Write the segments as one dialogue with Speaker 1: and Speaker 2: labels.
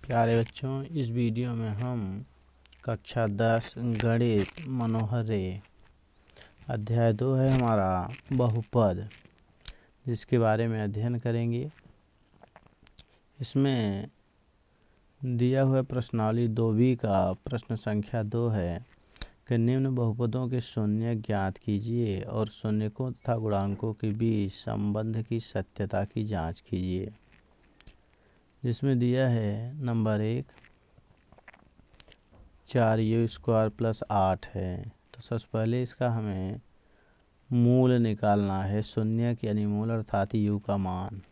Speaker 1: प्यारे बच्चों, इस वीडियो में हम कक्षा 10 गणित मनोहरे अध्याय 2 है हमारा बहुपद, जिसके बारे में अध्ययन करेंगे। इसमें दिया हुआ प्रश्नावली 2B का प्रश्न संख्या 2 है कि निम्न बहुपदों के शून्य ज्ञात कीजिए और शून्यकों तथा गुणांकों के बीच संबंध की सत्यता की जांच कीजिए। जिसमें दिया है नंबर 1 4u² + 8 है। तो सबसे पहले इसका हमें मूल निकालना है, शून्य यानी मूल अर्थात u का मान।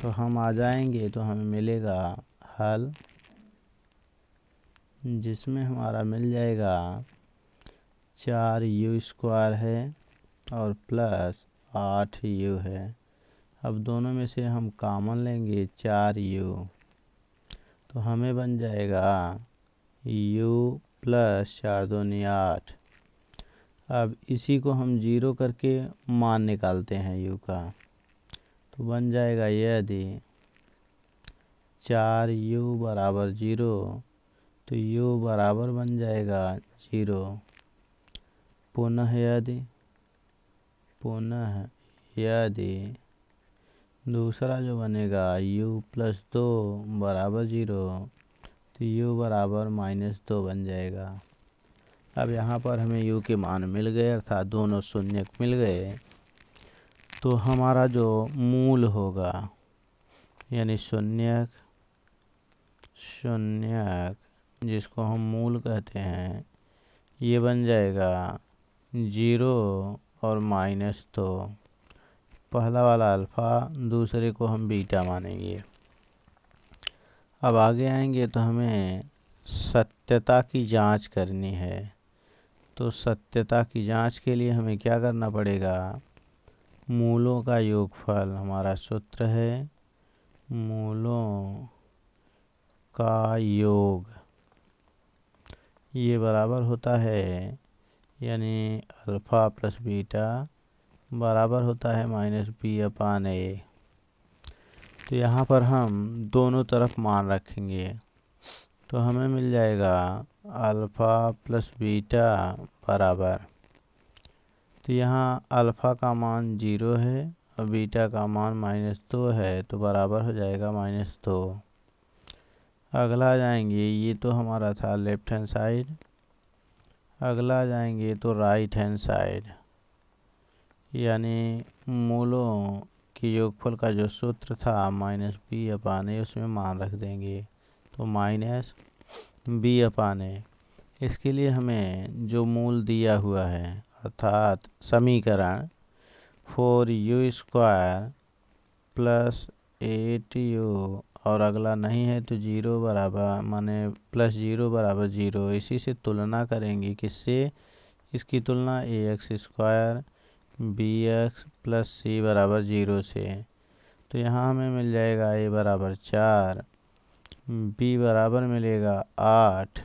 Speaker 1: तो हम आ जाएंगे तो हमें मिलेगा हल, जिसमें हमारा मिल जाएगा 4u² है और प्लस 8u है। अब दोनों में से हम कॉमन लेंगे 4u, तो हमें बन जाएगा u + 4 दूनी 8। अब इसी को हम 0 करके मान निकालते हैं u का, तो बन जाएगा यदि 4u = 0 तो u बराबर बन जाएगा 0। पुनः यदि दूसरा जो बनेगा u + 2 = 0 तो u बराबर -2 बन जाएगा। अब यहाँ पर हमें u के मान मिल गए, अर्थात दोनों शून्य मिल गए। तो हमारा जो मूल होगा यानी शून्यक जिसको हम मूल कहते हैं, ये बन जाएगा 0 और -2। पहला वाला अल्फ़ा, दूसरे को हम बीटा मानेंगे। अब आगे आएंगे तो हमें सत्यता की जांच करनी है। तो सत्यता की जांच के लिए हमें क्या करना पड़ेगा, मूलों का योगफल, हमारा सूत्र है मूलों का योग, ये बराबर होता है यानी अल्फ़ा + बीटा बराबर होता है -b/a। तो यहाँ पर हम दोनों तरफ मान रखेंगे, तो हमें मिल जाएगा अल्फ़ा + बीटा बराबर, तो यहाँ अल्फ़ा का मान 0 है और बीटा का मान -2 है, तो बराबर हो जाएगा -2। अगला जाएंगे, ये तो हमारा था लेफ्ट हैंड साइड। अगला जाएंगे तो राइट हैंड साइड, यानी मूलों के योगफल का जो सूत्र था -b/a, उसमें मान रख देंगे, तो -b/a। इसके लिए हमें जो मूल दिया हुआ है, अर्थात समीकरण 4u² + 8u, और अगला नहीं है तो 0 बराबर माने +0 = 0। इसी से तुलना करेंगे, किससे, इसकी तुलना ax² bx + c = 0 से। तो यहाँ हमें मिल जाएगा a = 4, b बराबर मिलेगा 8,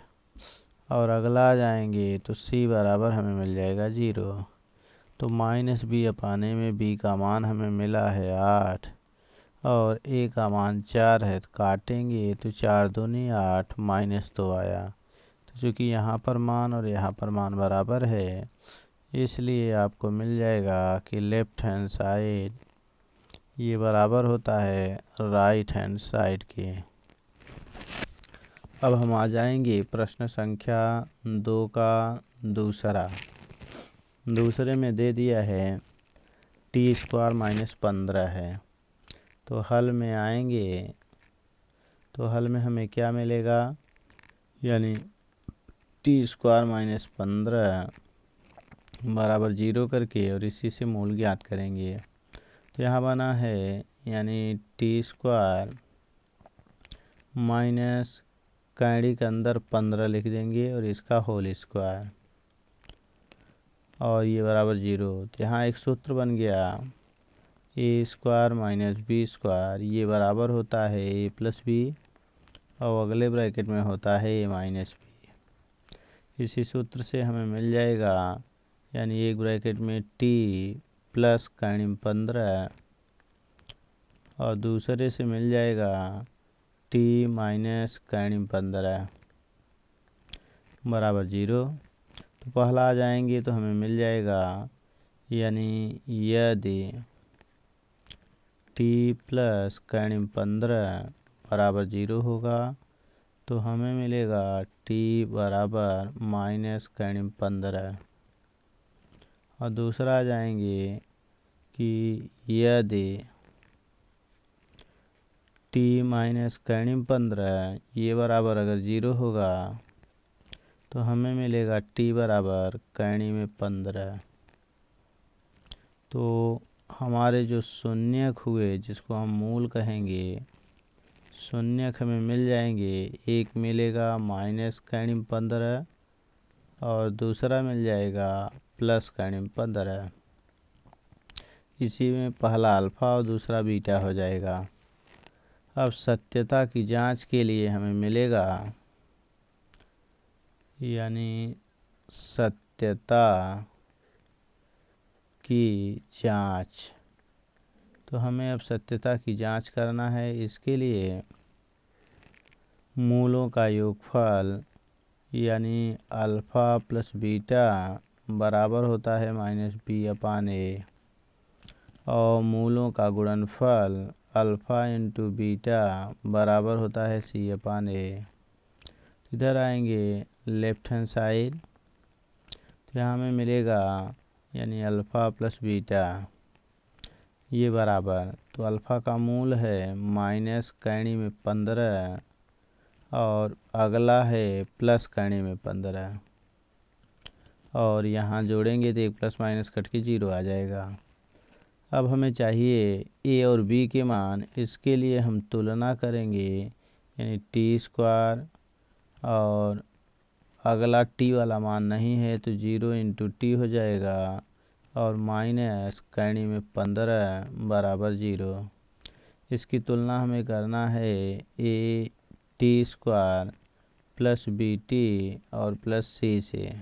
Speaker 1: और अगला जाएंगे तो c बराबर हमें मिल जाएगा 0। तो -b/a में b का मान हमें मिला है 8 और a का मान 4 है, तो काटेंगे तो 4 दूनी 8 -2 आया। तो चूँकि यहाँ पर मान और यहाँ पर मान बराबर है, इसलिए आपको मिल जाएगा कि लेफ्ट हैंड साइड ये बराबर होता है राइट हैंड साइड के। अब हम आ जाएंगे प्रश्न संख्या 2 का दूसरे में दे दिया है t² - 15 है। तो हल में आएंगे तो हल में हमें क्या मिलेगा, यानी t² - 15 बराबर 0 करके और इसी से मूल ज्ञात करेंगे। तो यहाँ बना है यानी t² माइनस कैंडी के अंदर 15 लिख देंगे और इसका होल स्क्वायर, और ये बराबर 0। तो यहाँ एक सूत्र बन गया a² - b², ये बराबर होता है a + b, और अगले ब्रैकेट में होता है a - b। इसी सूत्र से हमें मिल जाएगा, यानी एक ब्रैकेट में t + कैंडी में 15 और दूसरे से मिल जाएगा टी माइनस कैणी 15 बराबर 0। तो पहला आ जाएंगे तो हमें मिल जाएगा, यानी यदि टी प्लस कैणी 15 बराबर 0 होगा तो हमें मिलेगा टी बराबर माइनस कैणी 15। और दूसरा आ जाएंगे कि यदि टी माइनस कैणी 15 ये बराबर अगर 0 होगा तो हमें मिलेगा टी बराबर कैणी में 15। तो हमारे जो शून्यक हुए जिसको हम मूल कहेंगे, शून्यक हमें मिल जाएंगे। एक मिलेगा माइनस कैणी 15 और दूसरा मिल जाएगा प्लस कैणी 15। इसी में पहला अल्फ़ा और दूसरा बीटा हो जाएगा। अब सत्यता की जांच के लिए हमें मिलेगा, यानी सत्यता की जांच। तो हमें अब सत्यता की जांच करना है। इसके लिए मूलों का योगफल यानी अल्फ़ा प्लस बीटा बराबर होता है माइनस बी अपान ए, और मूलों का गुणनफल अल्फ़ा इंटू बीटा बराबर होता है सी अपान ए। इधर आएंगे लेफ्ट हैंड साइड, तो यहाँ हमें मिलेगा यानी अल्फ़ा प्लस बीटा ये बराबर, तो अल्फ़ा का मूल है माइनस कैणी में 15 और अगला है प्लस कैणी में 15, और यहाँ जोड़ेंगे तो एक प्लस माइनस कट के 0 आ जाएगा। अब हमें चाहिए ए और बी के मान। इसके लिए हम तुलना करेंगे, यानी टी स्क्वायर, और अगला टी वाला मान नहीं है तो 0 इंटू टी हो जाएगा, और माइनस कैणी में 15 बराबर 0। इसकी तुलना हमें करना है A T square plus B T और प्लस सी से।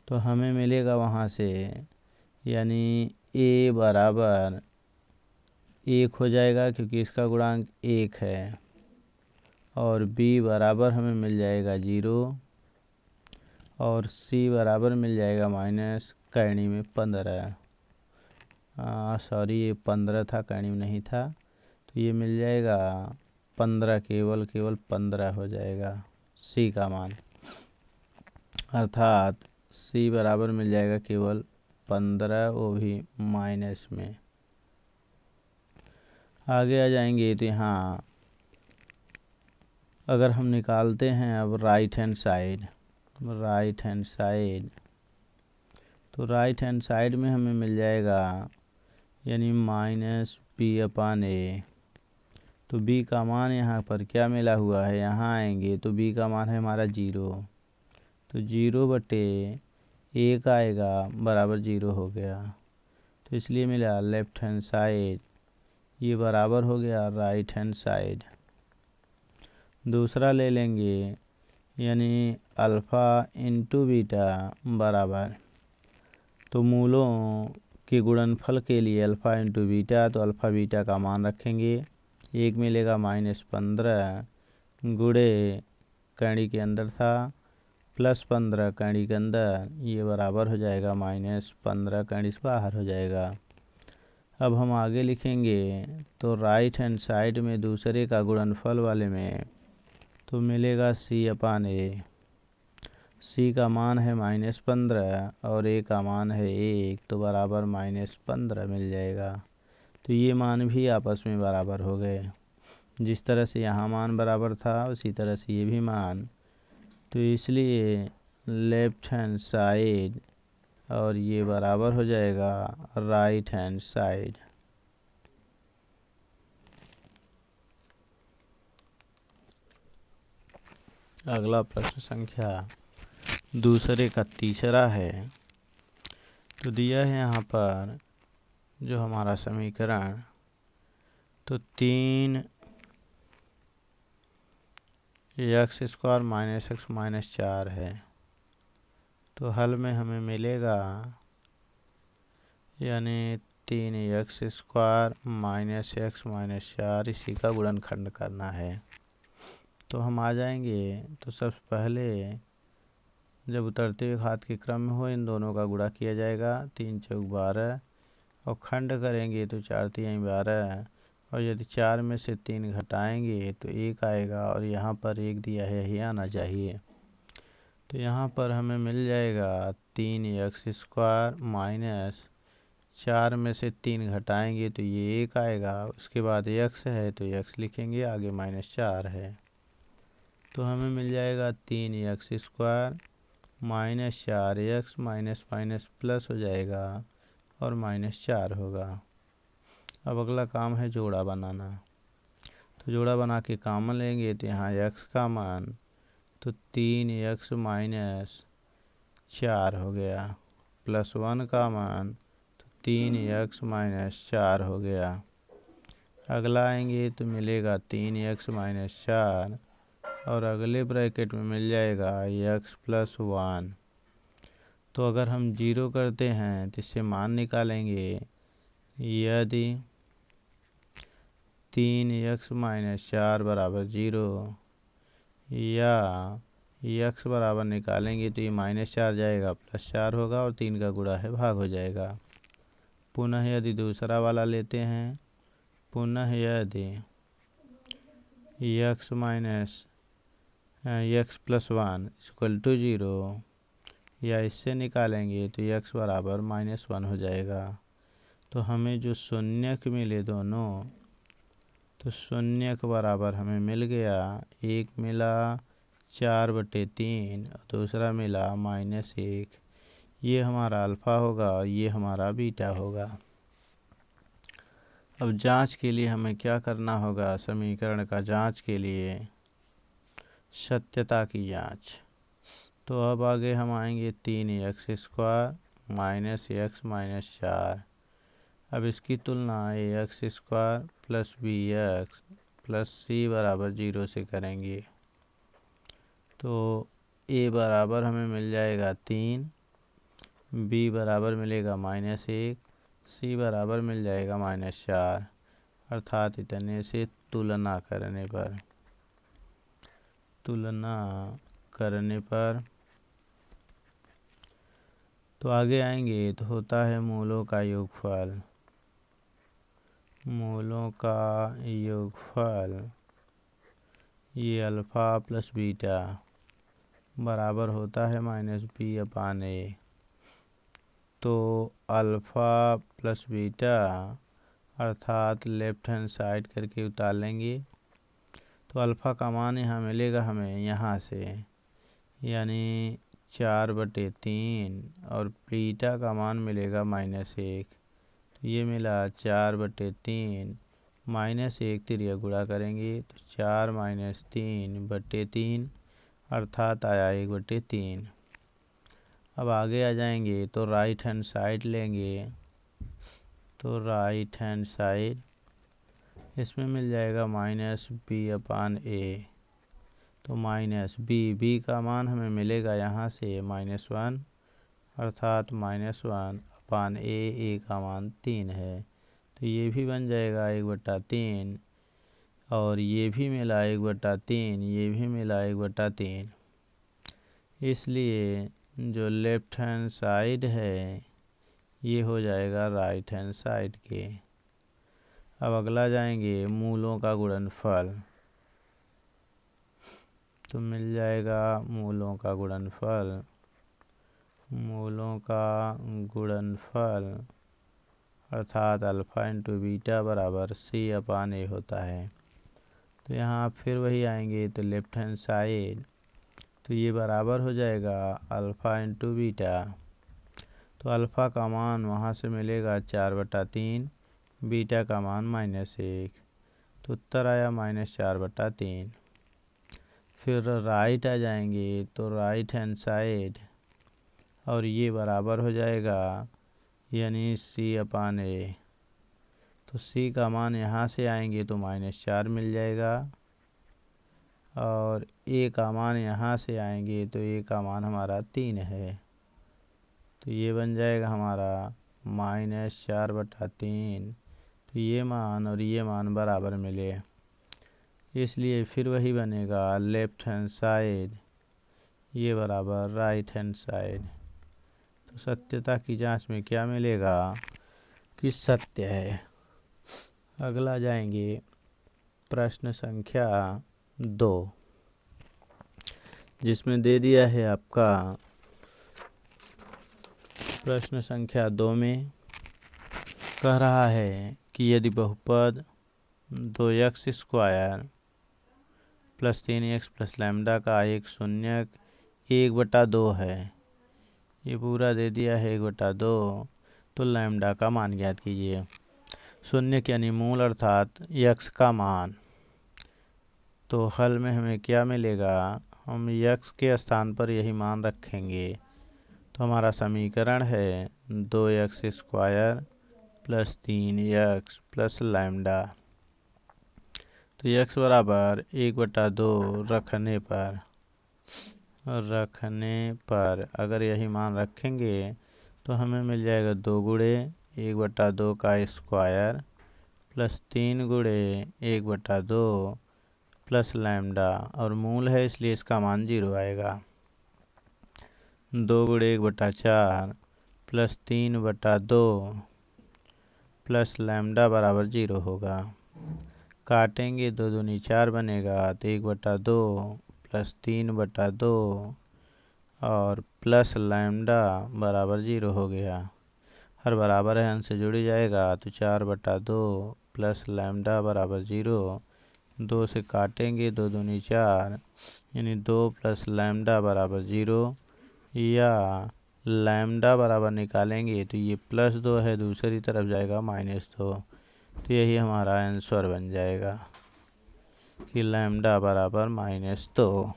Speaker 1: तो हमें मिलेगा वहाँ से, यानी ए बराबर 1 हो जाएगा क्योंकि इसका गुणांक 1 है, और बी बराबर हमें मिल जाएगा 0, और सी बराबर मिल जाएगा माइनस कैणी में 15। सॉरी, ये 15 था, कैणी में नहीं था। तो ये मिल जाएगा 15, केवल 15 हो जाएगा सी का मान, अर्थात सी बराबर मिल जाएगा केवल 15, वो भी माइनस में। आगे आ जाएंगे तो यहाँ अगर हम निकालते हैं अब राइट हैंड साइड, तो राइट हैंड साइड में हमें मिल जाएगा यानी माइनस बी अपान ए। तो बी का मान यहाँ पर क्या मिला हुआ है, यहाँ आएंगे तो बी का मान है हमारा 0, तो 0 बटे 1 आएगा बराबर 0 हो गया। तो इसलिए मिला लेफ्ट हैंड साइड ये बराबर हो गया राइट हैंड साइड। दूसरा ले लेंगे, यानी अल्फ़ा इंटू बीटा बराबर, तो मूलों के गुणनफल के लिए अल्फ़ा इंटू बीटा, तो अल्फ़ा बीटा का मान रखेंगे। एक मिलेगा माइनस 15 गुणे कैणी के अंदर था प्लस 15 कैणी के अंदर, ये बराबर हो जाएगा माइनस 15 कैणी से बाहर हो जाएगा। अब हम आगे लिखेंगे तो राइट हैंड साइड में दूसरे का गुणनफल वाले में तो मिलेगा सी अपान ए। सी का मान है माइनस 15 और ए का मान है 1, तो बराबर माइनस 15 मिल जाएगा। तो ये मान भी आपस में बराबर हो गए। जिस तरह से यहाँ मान बराबर था उसी तरह से ये भी मान, तो इसलिए लेफ्ट हैंड साइड और ये बराबर हो जाएगा राइट हैंड साइड। अगला प्रश्न संख्या दूसरे का तीसरा है। तो दिया है यहाँ पर जो हमारा समीकरण, तो 3 x square minus x minus 4 है। तो हल में हमें मिलेगा यानी 3x² माइनस x माइनस 4 इसी का गुणनखंड करना है। तो हम आ जाएंगे, तो सबसे पहले जब उतरते हुए घात के क्रम में हो इन दोनों का गुणा किया जाएगा। 3 चौक 12 और खंड करेंगे तो 4 तिहाई 12 और यदि 4 में से 3 घटाएंगे तो 1 आएगा और यहाँ पर 1 दिया है, यही आना चाहिए। तो यहाँ पर हमें मिल जाएगा 3x² माइनस 4 में से 3 घटाएंगे तो ये 1 आएगा। उसके बाद x है तो x लिखेंगे, आगे माइनस 4 है। तो हमें मिल जाएगा 3x² minus 4x minus minus plus हो जाएगा और माइनस 4 होगा। अब अगला काम है जोड़ा बनाना। तो जोड़ा बना के कॉमन लेंगे तो यहाँ x का मान तो 3x माइनस 4 हो गया, प्लस 1 का मान तो 3x माइनस 4 हो गया। अगला आएंगे तो मिलेगा 3x माइनस 4 और अगले ब्रैकेट में मिल जाएगा x प्लस 1। तो अगर हम 0 करते हैं तो इससे मान निकालेंगे। यदि 3x माइनस 4 बराबर 0 या x बराबर निकालेंगे तो ये माइनस 4 जाएगा, प्लस 4 होगा और 3 का गुणा है भाग हो जाएगा। पुनः यदि दूसरा वाला लेते हैं, पुनः यदि x minus x plus 1 equal to 0 या इससे निकालेंगे तो x बराबर माइनस 1 हो जाएगा। तो हमें जो शून्यक मिले दोनों, तो शून्यक बराबर हमें मिल गया, एक मिला 4/3 और दूसरा मिला -1। ये हमारा अल्फ़ा होगा और ये हमारा बीटा होगा। अब जांच के लिए हमें क्या करना होगा, समीकरण का जांच के लिए सत्यता की जांच। तो अब आगे हम आएंगे 3x² माइनस x माइनस 4। अब इसकी तुलना ax² plus bx plus c बराबर 0 से करेंगे। तो a बराबर हमें मिल जाएगा 3, b बराबर मिलेगा -1, c बराबर मिल जाएगा -4, अर्थात इतने से तुलना करने पर तो आगे आएंगे तो होता है मूलों का योगफल। ये अल्फ़ा प्लस बीटा बराबर होता है -b/a। तो अल्फ़ा प्लस बीटा अर्थात लेफ्ट हैंड साइड करके उतार लेंगे। तो अल्फ़ा का मान यहाँ मिलेगा हमें यहाँ से, यानी 4/3 और बीटा का मान मिलेगा -1। तो ये मिला 4/3 -1 तिरिया गुणा करेंगे तो 4 - 3/3 अर्थात आया 1/3। अब आगे आ जाएंगे तो राइट हैंड साइड लेंगे। तो राइट हैंड साइड इसमें मिल जाएगा -b/a। तो b का मान हमें मिलेगा यहाँ से -1 अर्थात -1/a का मान 3 है। तो ये भी बन जाएगा 1/3 और ये भी मिला 1/3, ये भी मिला 1/3। इसलिए जो लेफ्ट हैंड साइड है ये हो जाएगा राइट हैंड साइड के। अब अगला जाएंगे मूलों का गुणनफल। तो मिल जाएगा मूलों का गुणनफल अर्थात अल्फ़ा इंटू बीटा बराबर c/a होता है। तो यहाँ फिर वही आएंगे तो लेफ्ट हैंड साइड, तो ये बराबर हो जाएगा अल्फ़ा इंटू बीटा। तो अल्फ़ा का मान वहाँ से मिलेगा 4/3, बीटा का मान -1। तो उत्तर आया -4/3। फिर राइट आ जाएंगे तो राइट हैंड साइड और ये बराबर हो जाएगा यानी c/a। तो c का मान यहाँ से आएंगे तो -4 मिल जाएगा और a का मान यहाँ से आएंगे तो a का मान हमारा 3 है। तो ये बन जाएगा हमारा -4/3, तो ये मान और ये मान बराबर मिले, इसलिए फिर वही बनेगा लेफ्ट हैंड साइड ये बराबर राइट हैंड साइड। तो सत्यता की जांच में क्या मिलेगा कि सत्य है। अगला जाएंगे प्रश्न संख्या 2, जिसमें दे दिया है आपका प्रश्न संख्या 2 में कह रहा है कि यदि बहुपद 2x² + 3x + लैम्डा का एक शून्यक 1/2 है, ये पूरा दे दिया है 1/2, तो लैम्डा का मान ज्ञात कीजिए। शून्यक यानी मूल अर्थात x का मान। तो हल में हमें क्या मिलेगा, हम x के स्थान पर यही मान रखेंगे, तो हमारा समीकरण है 2x² + 3x + लैम्डा। तो x बराबर 1/2 रखने पर अगर यही मान रखेंगे तो हमें मिल जाएगा 2 गुणे 1/2 का स्क्वायर + 3 गुणे 1/2 + लैम्डा, और मूल है इसलिए इसका मान 0 आएगा। 2 गुणे 1/4 + 3/2 + लैम्डा बराबर 0 होगा। काटेंगे 2 दूनी 4 बनेगा, तो 1/2 + 3/2 और प्लस लैम्डा बराबर 0 हो गया। हर बराबर है अंश से जुड़ जाएगा, तो 4/2 + लैम्डा बराबर 0। 2 से काटेंगे 2 दूनी 4 यानी 2 + लैम्डा बराबर 0, या लैम्डा बराबर निकालेंगे तो ये +2 है, दूसरी तरफ जाएगा -2, तो यही हमारा आंसर बन जाएगा कि लैम्डा बराबर -2।